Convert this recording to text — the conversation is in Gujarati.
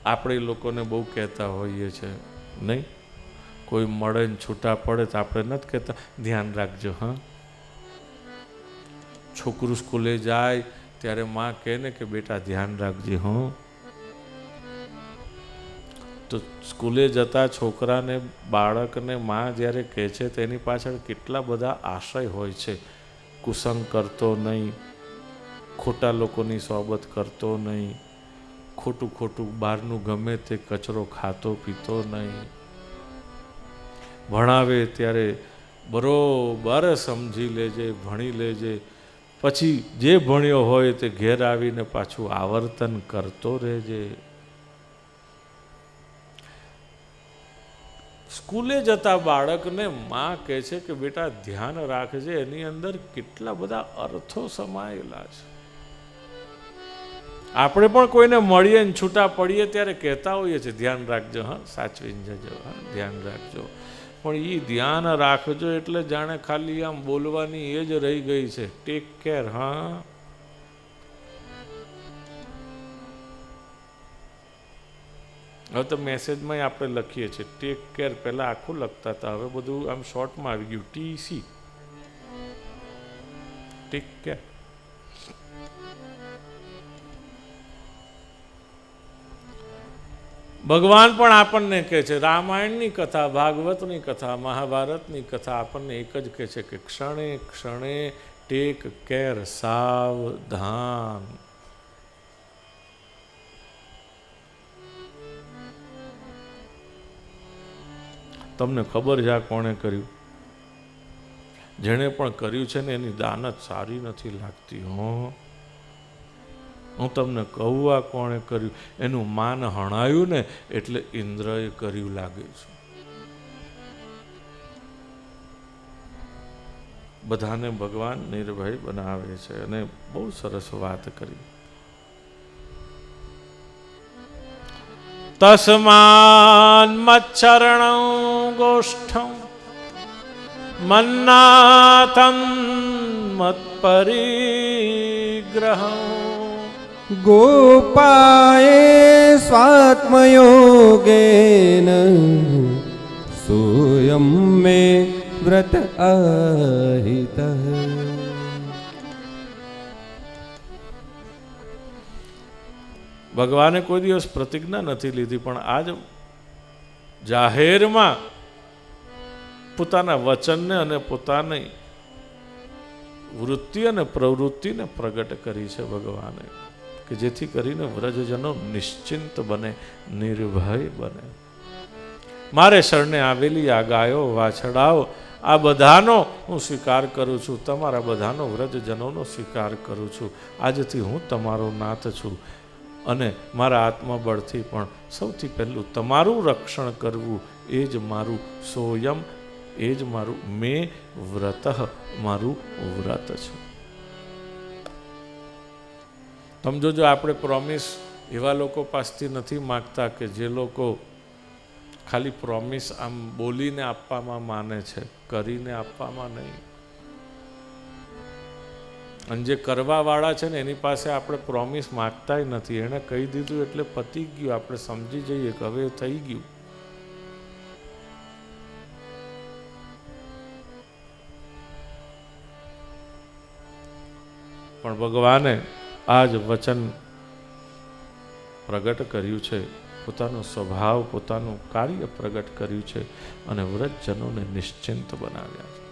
આપણે લોકોને બહુ કહેતા હોઈએ છે નહીં? કોઈ મળે ને છૂટા પડે તો આપણે નથી કહેતા ધ્યાન રાખજો. હા, છોકરું સ્કૂલે જાય ત્યારે માં કહે ને કે બેટા ધ્યાન રાખજે. હું તો સ્કૂલે જતા છોકરાને, બાળકને માં જ્યારે કહે છે તેની પાછળ કેટલા બધા આશય હોય છે. કુસંગ કરતો નહીં, ખોટા લોકોની સોબત કરતો નહીં, ખોટું ખોટું બહારનું ગમે તે કચરો ખાતો પીતો નહીં. ભણાવે ત્યારે બરોબર સમજી લેજે, ભણી લેજે. પછી જે ભણ્યો હોય તે ઘેર આવીને પાછું આવર્તન કરતો રહેજે. સ્કૂલે જતા બાળકને માં કહે છે કે બેટા ધ્યાન રાખજે. એની અંદર કેટલા બધા અર્થો સમાયેલા છે. આપણે પણ કોઈને મળીએ ને છૂટા પડીએ ત્યારે કહેતા હોઈએ છીએ ધ્યાન રાખજો. હા, સાચવીને જજો. હા, ધ્યાન રાખજો. પણ એ ધ્યાન રાખજો એટલે જાણે ખાલી આમ બોલવાની એ જ રહી ગઈ છે. Take care. હા, હવે તો મેસેજમાં આપણે લખીએ છીએ ટેક કેર. પહેલા આખું લખતા હતા, હવે બધું આમ શોર્ટમાં આવી ગયું. TC, take care. ભગવાન પણ આપણને કહે છે, રામાયણની કથા, ભાગવતની કથા, મહાભારતની કથા આપણને એક જ કહે છે કે ક્ષણે ક્ષણે ટેક કેર, સાવધાન. તમને ખબર છે આ કોણે કર્યું? જેણે પણ કર્યું છે ને એની દાનત સારી નથી લાગતી. હું તમને કહું આ કોણે કર્યું? એનું માન હણાયું ને એટલે ઇન્દ્રએ કર્યું લાગે છે. બધાને ભગવાન નિર્ભય બનાવે છે. અને બહુ સરસ વાત કરી. તસ્માન મચ્છરણં ગોષ્ઠં મન્નાથં મત્પરિગ્રહં ગોપાયે સ્વાત્મયોગેન સોયમ મે વ્રત અહિતઃ. ભગવાને કોઈ દિવસ પ્રતિજ્ઞા નથી લીધી, પણ આજ જાહેરમાં પોતાના વચનને અને પોતાની વૃત્તિ અને પ્રવૃત્તિને પ્રગટ કરી છે ભગવાને, કે જેથી કરીને વ્રજજનો નિશ્ચિંત બને, નિર્ભય બને. મારે શરણે આવેલી આ ગાયો વાછડાઓ આ બધાનો હું સ્વીકાર કરું છું. તમારા બધાનો વ્રજજનોનો સ્વીકાર કરું છું. આજથી હું તમારો નાથ છું અને મારા આત્મબળથી પણ સૌથી પહેલું તમારું રક્ષણ કરવું એ જ મારું સોયમ, એ જ મારું મે વ્રત, મારું વ્રત છે. સમજો, જો આપણે પ્રોમિસ એવા લોકો પાસેથી નથી માગતા કે જે લોકો ખાલી પ્રોમિસ આમ બોલીને આપવામાં માને છે, કરીને આપવામાં નહીં. અને જે કરવાવાળા છે ને એની પાસે આપણે પ્રોમિસ માગતાય નથી. એણે કહી દીધું એટલે પતી ગયું. આપણે સમજી જઈએ કે હવે થઈ ગયું. પણ ભગવાને આ જ વચન પ્રગટ કર્યું છે, પોતાનો સ્વભાવ, પોતાનું કાર્ય પ્રગટ કર્યું છે અને વ્રજજનોને નિશ્ચિંત બનાવ્યા છે.